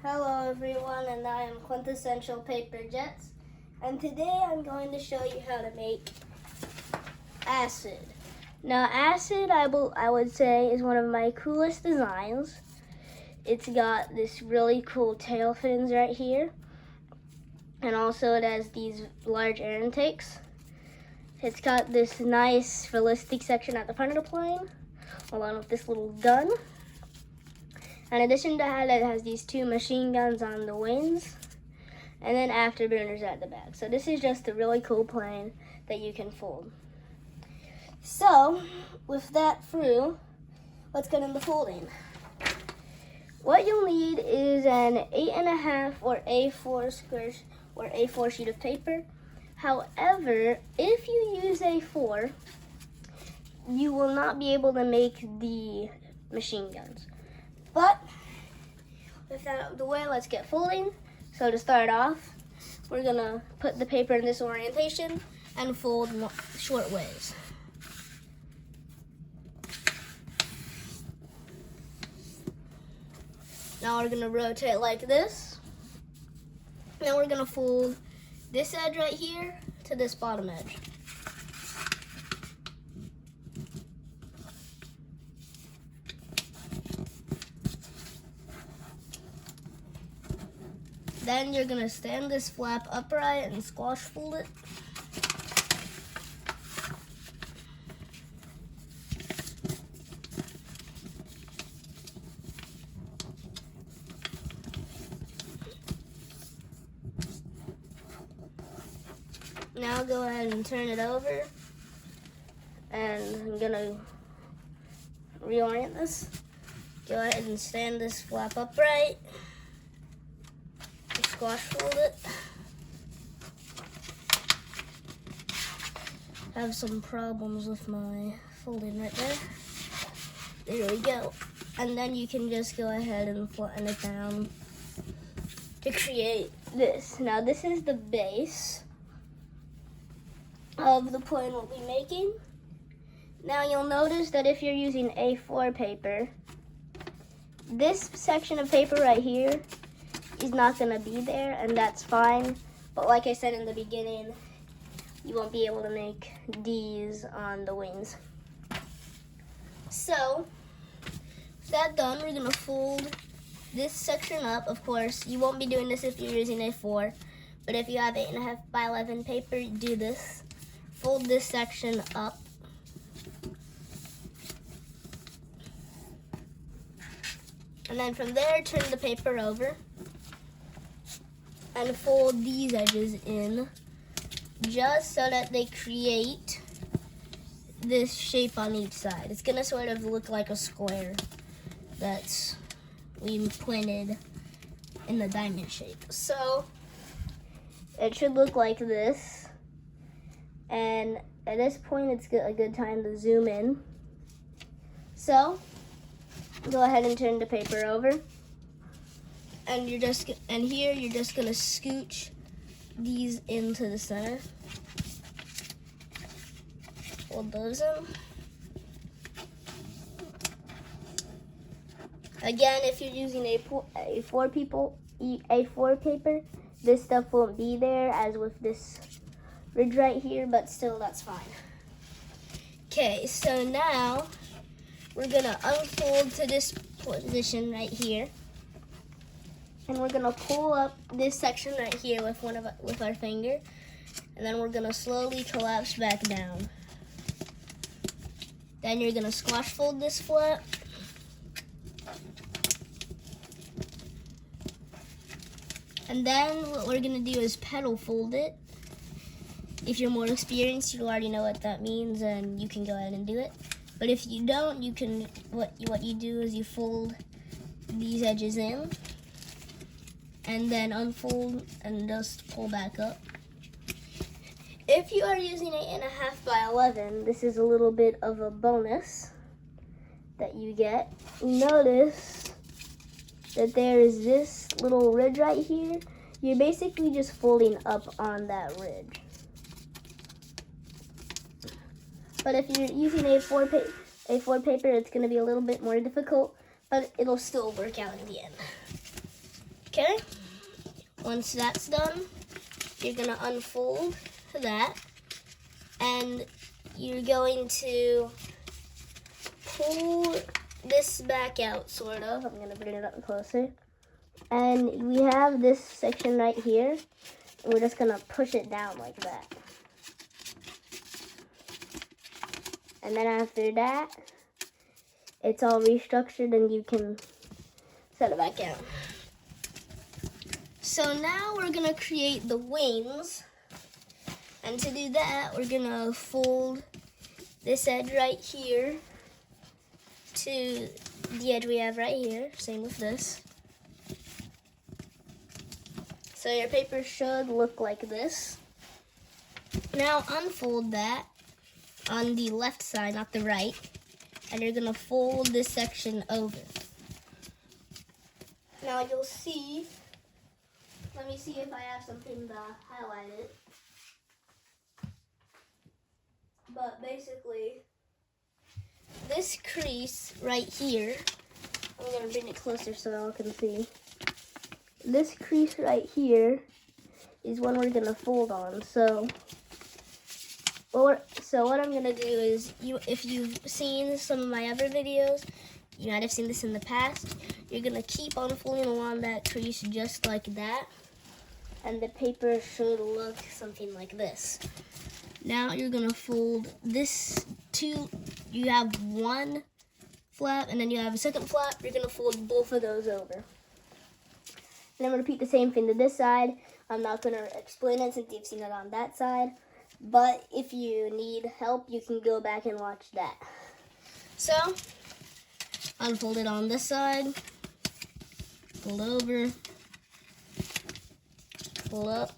Hello everyone, and I am Quintessential Paper Jets, and today I'm going to show you how to make acid. Now acid, I would say, is one of my coolest designs. It's got this really cool tail fins right here, and also it has these large air intakes. It's got this nice ballistic section at the front of the plane, along with this little gun. In addition to that, it has these two machine guns on the wings, and then afterburners at the back. So this is just a really cool plane that you can fold. So, with that through, let's get into folding. What you'll need is an 8.5 or A4 square or A4 sheet of paper. However, if you use A4, you will not be able to make the machine guns. But with that out of the way, let's get folding. So to start off, we're gonna put the paper in this orientation and fold short ways. Now we're gonna rotate like this. Now we're gonna fold this edge right here to this bottom edge. Then you're gonna stand this flap upright and squash fold it. Now go ahead and turn it over, and I'm gonna reorient this. Go ahead and stand this flap upright. Squash fold it. Have some problems with my folding right there. There we go. And then you can just go ahead and flatten it down to create this. Now this is the base of the plane we'll be making. Now you'll notice that if you're using A4 paper, this section of paper right here is not gonna be there, and that's fine. But like I said in the beginning, you won't be able to make these on the wings. So, with that done, we're gonna fold this section up. Of course, you won't be doing this if you're using A4, but if you have 8.5 by 11 paper, do this. Fold this section up. And then from there, turn the paper over and fold these edges in just so that they create this shape on each side. It's gonna sort of look like a square that's we printed in the diamond shape. So it should look like this. And at this point, it's a good time to zoom in. So go ahead and turn the paper over. And here you're just gonna scooch these into the center. Fold those in. Again, if you're using A4 paper, this stuff won't be there, as with this ridge right here, but still that's fine. Okay, so now we're gonna unfold to this position right here. And we're gonna pull up this section right here with our finger, and then we're gonna slowly collapse back down. Then you're gonna squash fold this flap. And then what we're gonna do is petal fold it. If you're more experienced, you already know what that means, and you can go ahead and do it. But if you don't, you can what you do is you fold these edges in, and then unfold and just pull back up. If you are using 8.5 by 11, this is a little bit of a bonus that you get. Notice that there is this little ridge right here. You're basically just folding up on that ridge. But if you're using A4 paper, it's going to be a little bit more difficult, but it'll still work out in the end. Okay, once that's done, you're gonna unfold that, and you're going to pull this back out, sort of. I'm gonna bring it up closer. And we have this section right here, and we're just gonna push it down like that. And then after that, it's all restructured and you can set it back out. So now we're gonna create the wings. And to do that, we're gonna fold this edge right here to the edge we have right here. Same with this. So your paper should look like this. Now unfold that on the left side, not the right. And you're gonna fold this section over. Now you'll see, let me see if I have something to highlight it. But basically, this crease right here, I'm gonna bring it closer so y'all can see. This crease right here is one we're gonna fold on. So what I'm gonna do is, if you've seen some of my other videos, you might have seen this in the past. You're gonna keep on folding along that crease just like that, and the paper should look something like this. Now you're gonna fold this you have one flap and then you have a second flap. You're gonna fold both of those over. And I'm gonna repeat the same thing to this side. I'm not gonna explain it since you've seen it on that side. But if you need help, you can go back and watch that. So, unfold it on this side, fold over, fold up,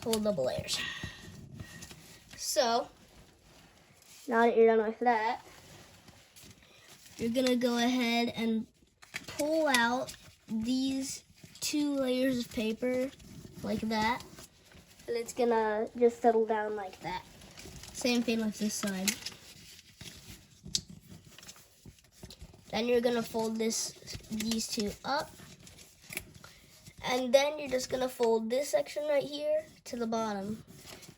fold double layers. So, now that you're done with that, you're gonna go ahead and pull out these 2 layers of paper like that, and it's gonna just settle down like that. Same thing with this side. Then you're gonna fold these 2 up, and then you're just gonna fold this section right here to the bottom.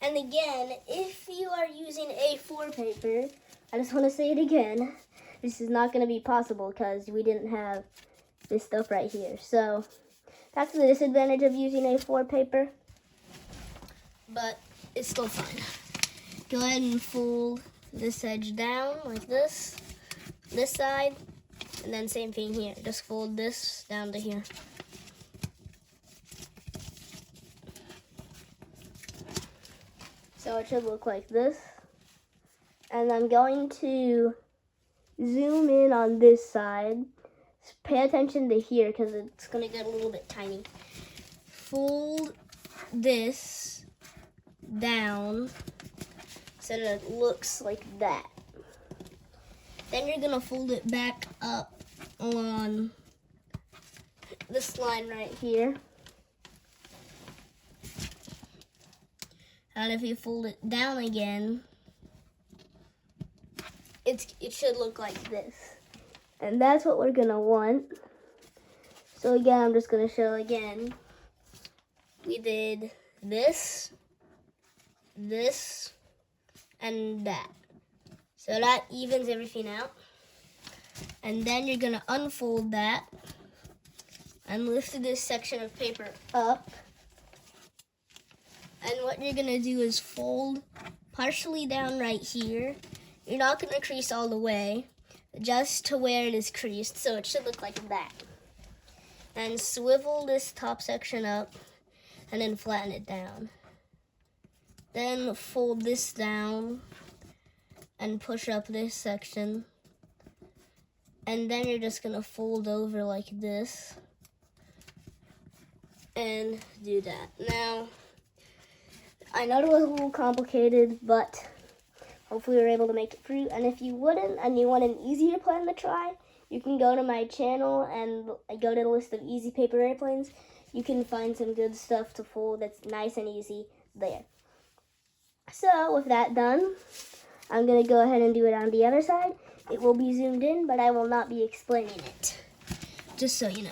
And again, if you are using A4 paper, I just want to say it again, this is not gonna be possible because we didn't have this stuff right here. So that's the disadvantage of using A4 paper, but it's still fine. Go ahead and fold this edge down like this side, and then same thing here. Just fold this down to here. So it should look like this. And I'm going to zoom in on this side. Pay attention to here because it's going to get a little bit tiny. Fold this down so that it looks like that. Then you're going to fold it back up on this line right here. And if you fold it down again, it should look like this. And that's what we're gonna want. So again, I'm just gonna show again. We did this, and that. So that evens everything out. And then you're gonna unfold that and lift this section of paper up. And what you're gonna do is fold partially down right here. You're not gonna crease all the way, just to where it is creased, so it should look like that. And swivel this top section up and then flatten it down. Then fold this down and push up this section. And then you're just gonna fold over like this and do that. Now, I know it was a little complicated, but hopefully we were able to make it through. And if you wouldn't and you want an easier plan to try, you can go to my channel and go to the list of easy paper airplanes. You can find some good stuff to fold that's nice and easy there. So with that done, I'm going to go ahead and do it on the other side. It will be zoomed in, but I will not be explaining it. just so you know.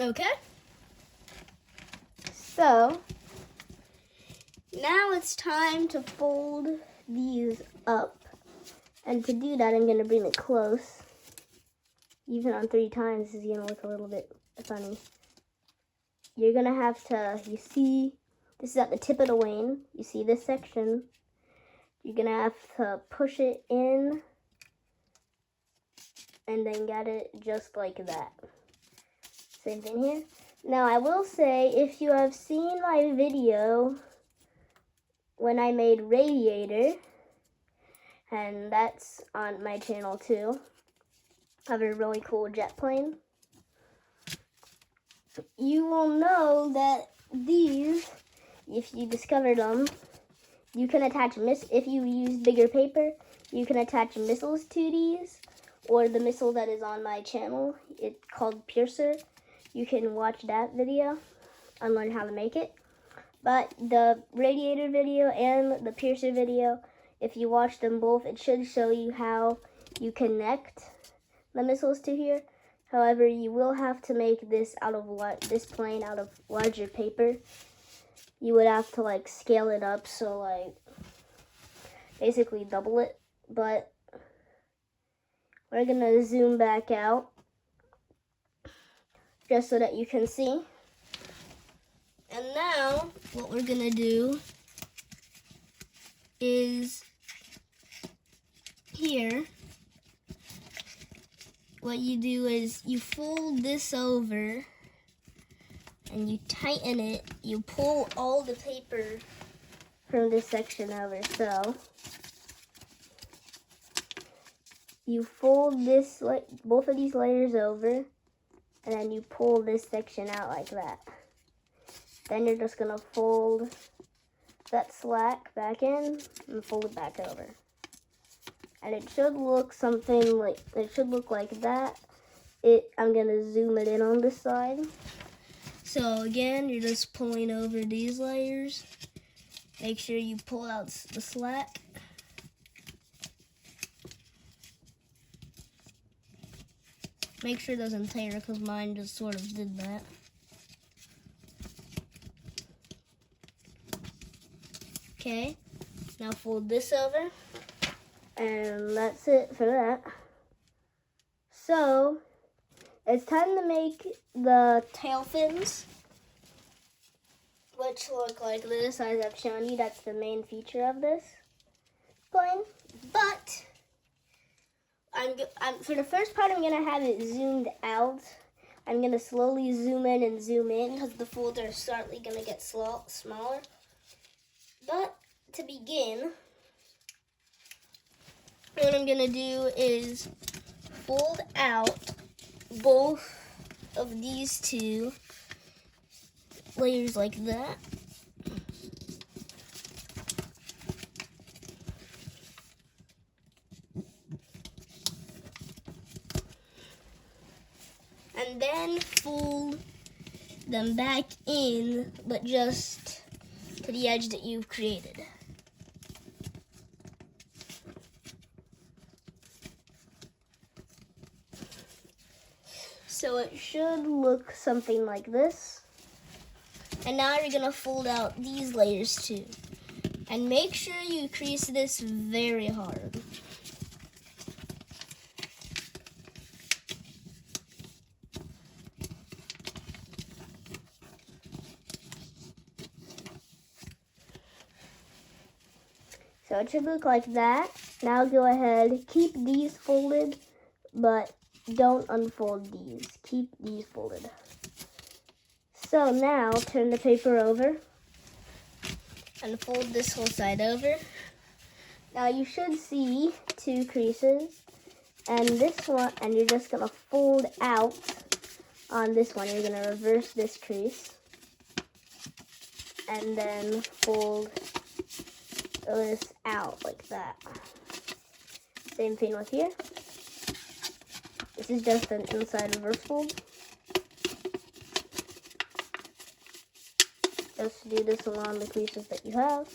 Okay, so now it's time to fold these up. And to do that, I'm going to bring it close. Even on 3 times, this is going to look a little bit funny. You're going to have to, you see, this is at the tip of the wane. You see this section. You're going to have to push it in and then get it just like that. Same thing here. Now, I will say, if you have seen my video when I made Radiator, and that's on my channel too, I have a really cool jet plane, you will know that these, if you discovered them, you can attach, if you use bigger paper, you can attach missiles to these, or the missile that is on my channel, it's called Piercer. You can watch that video and learn how to make it. But the Radiator video and the Piercer video, if you watch them both, it should show you how you connect the missiles to here. However, you will have to make this this plane out of larger paper. You would have to like scale it up, so like basically double it. But we're gonna zoom back out just so that you can see. And now what we're gonna do is here, what you do is you fold this over and you tighten it. You pull all the paper from this section over. So you fold this, both of these layers over, and then you pull this section out like that. Then you're just gonna fold that slack back in and fold it back over. And it should look something like, it should look like that. I'm gonna zoom it in on this side. So again, you're just pulling over these layers. Make sure you pull out the slack. Make sure it doesn't tear, because mine just sort of did that. Okay, now fold this over, and that's it for that. So, it's time to make the tail fins, which look like this, as I've shown you. That's the main feature of this plane. But for the first part, I'm gonna have it zoomed out. I'm gonna slowly zoom in and zoom in, because the folds are slightly gonna get smaller. But to begin, what I'm gonna do is fold out both of these two layers like that. And then fold them back in, but just to the edge that you've created. So it should look something like this. And now you're gonna fold out these layers too. And make sure you crease this very hard. So it should look like that. Now go ahead, keep these folded, but don't unfold these. Keep these folded. So now turn the paper over and fold this whole side over. Now you should see 2 creases, and this one, and you're just gonna fold out on this one. You're gonna reverse this crease and then fold this out like that. Same thing with here. This is just an inside reverse fold. Just do this along the creases that you have.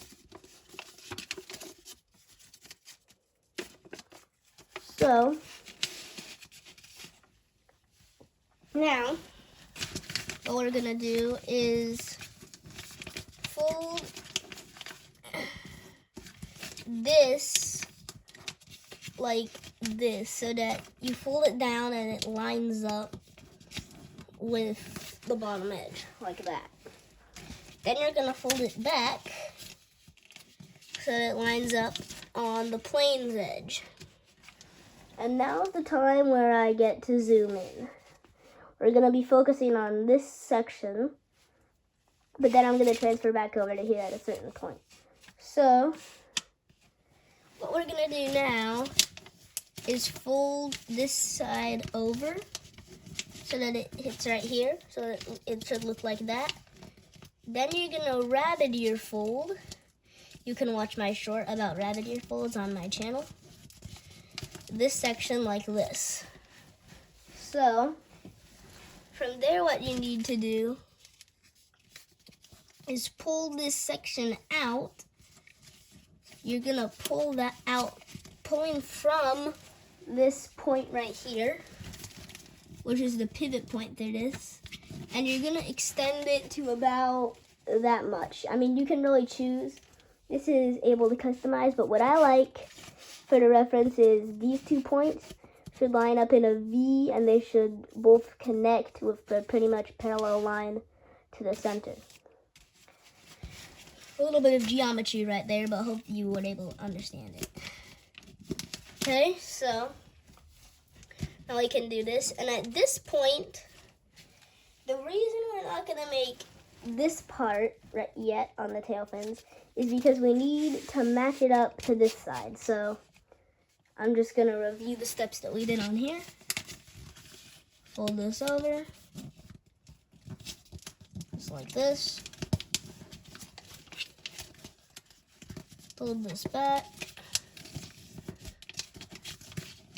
So, now, what we're gonna do is fold this like this so that you fold it down and it lines up with the bottom edge, like that. Then you're gonna fold it back so that it lines up on the plane's edge. And now is the time where I get to zoom in. We're gonna be focusing on this section, but then I'm gonna transfer back over to here at a certain point. So, what we're gonna do now is fold this side over so that it hits right here, so that it should look like that. Then you're gonna rabbit ear fold. You can watch my short about rabbit ear folds on my channel. This section like this. So, from there what you need to do is pull this section out. You're gonna pull that out, pulling from this point right here, which is the pivot point, there it is. And you're gonna extend it to about that much. I mean, you can really choose. This is able to customize, but what I like for the reference is these 2 points should line up in a V, and they should both connect with a pretty much parallel line to the center. A little bit of geometry right there, but I hope you were able to understand it. Okay, so now we can do this. And at this point, the reason we're not going to make this part right yet on the tail fins is because we need to match it up to this side. So I'm just going to review the steps that we did on here. Fold this over, just like this. Fold this back.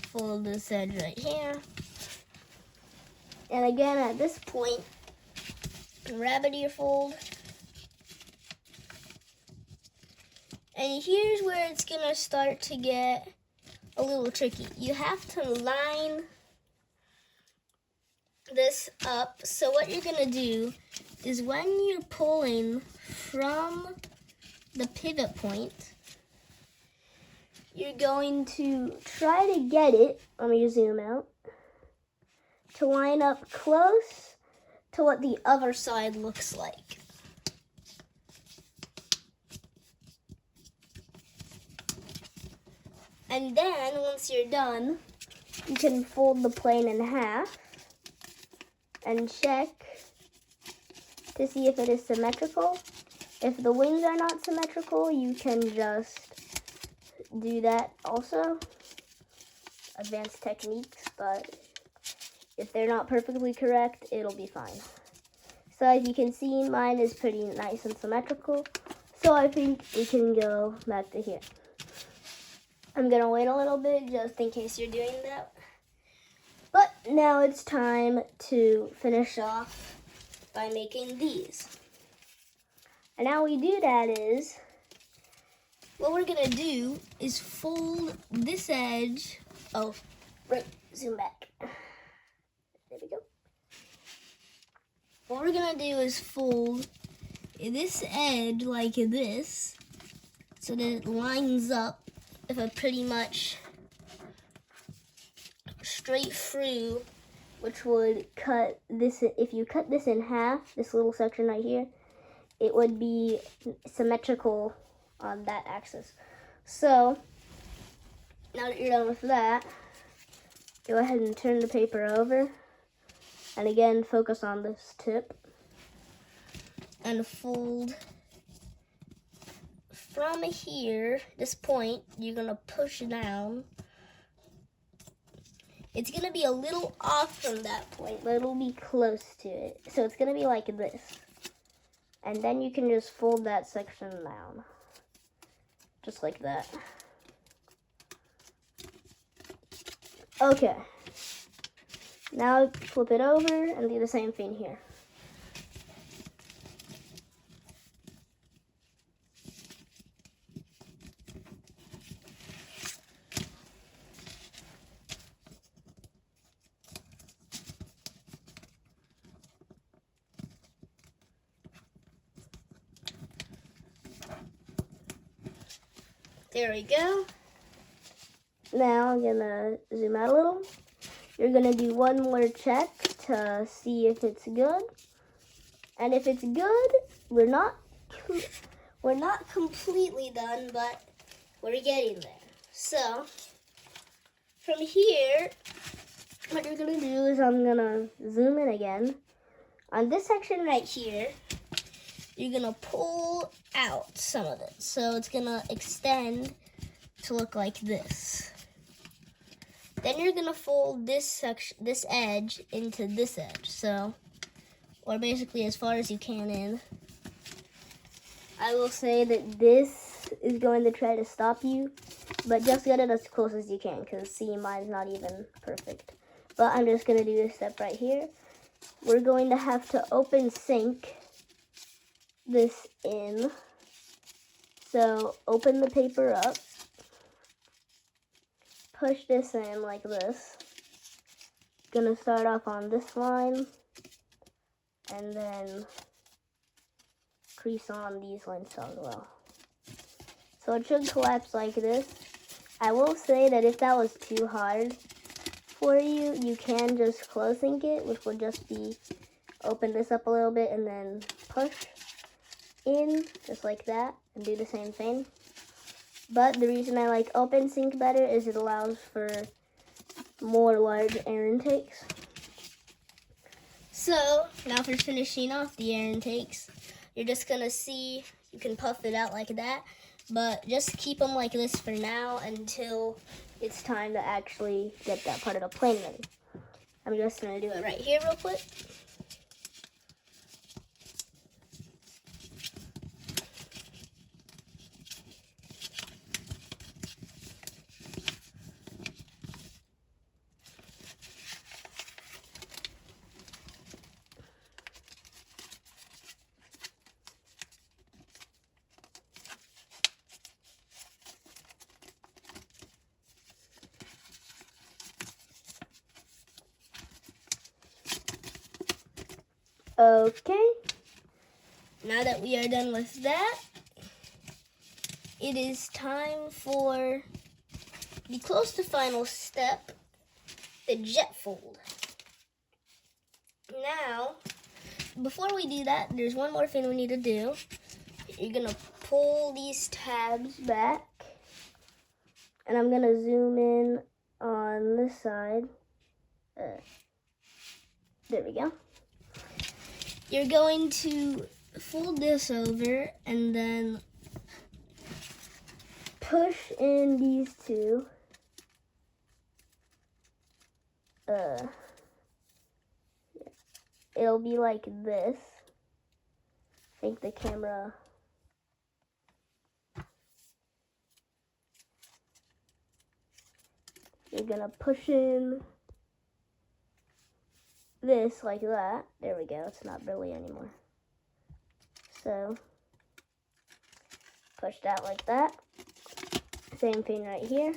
Fold this edge right here. And again, at this point, rabbit ear fold. And here's where it's gonna start to get a little tricky. You have to line this up. So what you're gonna do is when you're pulling from the pivot point, you're going to try to get it, let me zoom out, to line up close to what the other side looks like. And then, once you're done, you can fold the plane in half and check to see if it is symmetrical. If the wings are not symmetrical, you can just do that also. Advanced techniques, but if they're not perfectly correct, it'll be fine. So as you can see, mine is pretty nice and symmetrical. So I think we can go back to here. I'm gonna wait a little bit just in case you're doing that. But now it's time to finish off by making these. And how we do that is, what we're gonna do is fold this edge. Oh, right, zoom back. There we go. What we're gonna do is fold this edge like this so that it lines up with a pretty much straight through, which would cut this. If you cut this in half, this little section right here, it would be symmetrical on that axis. So now that you're done with that, go ahead and turn the paper over, and again focus on this tip and fold from here, this point, you're gonna push down. It's gonna be a little off from that point, but it'll be close to it. So it's gonna be like this. And then you can just fold that section down. just like that. Okay. Now flip it over and do the same thing here. There we go. Now I'm gonna zoom out a little. You're gonna do one more check to see if it's good. And if it's good, we're not completely done, but we're getting there. So from here, what you're gonna do is I'm gonna zoom in again. On this section right here, you're gonna pull out some of it. So it's gonna extend to look like this. Then you're gonna fold this edge into this edge. So, or basically as far as you can in. I will say that this is going to try to stop you, but just get it as close as you can, because see, mine's not even perfect. But I'm just gonna do this step right here. We're going to have to open sync this in. So open the paper up, push this in like this. Gonna start off on this line and then crease on these lines as well. So it should collapse like this. I will say that if that was too hard for you, you can just close sync it, which would just be open this up a little bit and then push in just like that and do the same thing. But the reason I like open sync better is it allows for more large air intakes. So now for finishing off the air intakes, you're just gonna see, you can puff it out like that, but just keep them like this for now until it's time to actually get that part of the plane ready. I'm just gonna do it right here real quick. Okay, now that we are done with that, it is time for the close to final step, the jet fold. Now, before we do that, there's one more thing we need to do. You're gonna pull these tabs back, and I'm gonna zoom in on this side. There we go. You're going to fold this over and then push in these two. It'll be like this. I think the camera. You're gonna push in this like that. There we go. It's not really anymore. So push that like that. Same thing right here.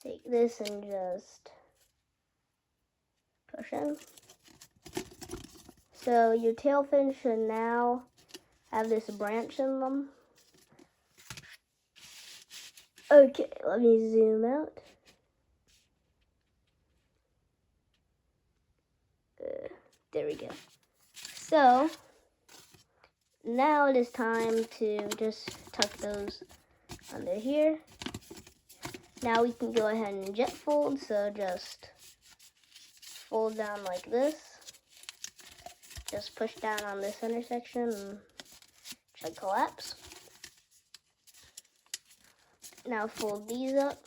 Take this and just push in. So your tail fins should now have this branch in them. Okay, let me zoom out. There we go. So now it is time to just tuck those under here. Now we can go ahead and jet fold. So just fold down like this. Just push down on this intersection and it should collapse. Now fold these up.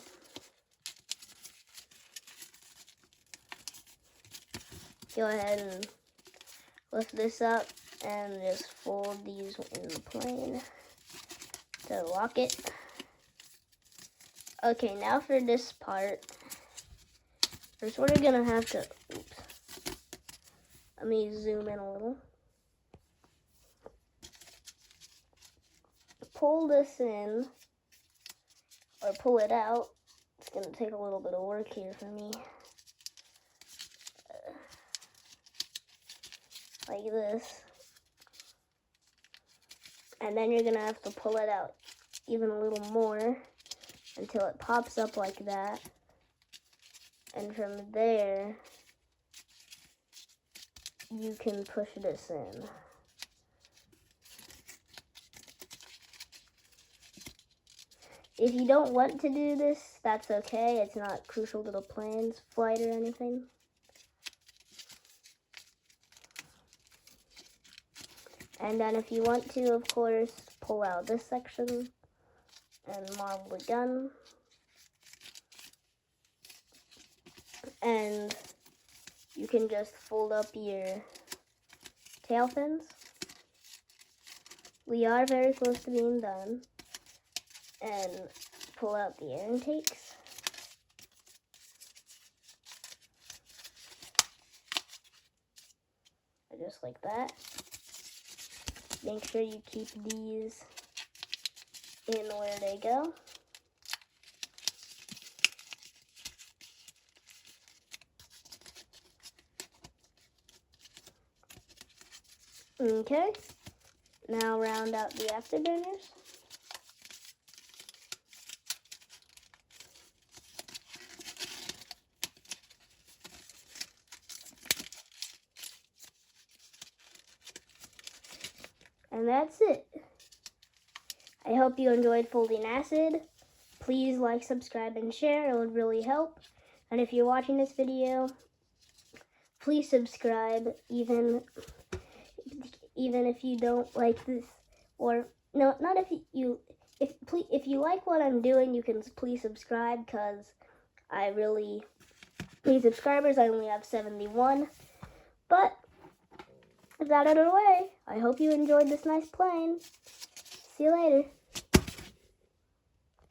Go ahead and lift this up and just fold these in the plane. to lock it. Okay, now for this part, we're sort of gonna have to, oops. Let me zoom in a little. Pull this in, or pull it out. It's gonna take a little bit of work here for me. Like this. And then you're gonna have to pull it out even a little more until it pops up like that. And from there, you can push this in. If you don't want to do this, that's okay. It's not crucial to the plan's flight or anything. And then if you want to, of course, pull out this section and model the gun. And you can just fold up your tail fins. We are very close to being done. And pull out the air intakes. Just like that. Make sure you keep these in where they go. Okay, now round out the afterburners. And that's it. I hope you enjoyed folding acid. Please like, subscribe, and share. It would really help. And if you're watching this video, please subscribe, even if you don't like this, or no, not if you if you like what I'm doing, you can please subscribe, because I really need subscribers. I only have 71, but with that out of the way, I hope you enjoyed this nice plane. See you later.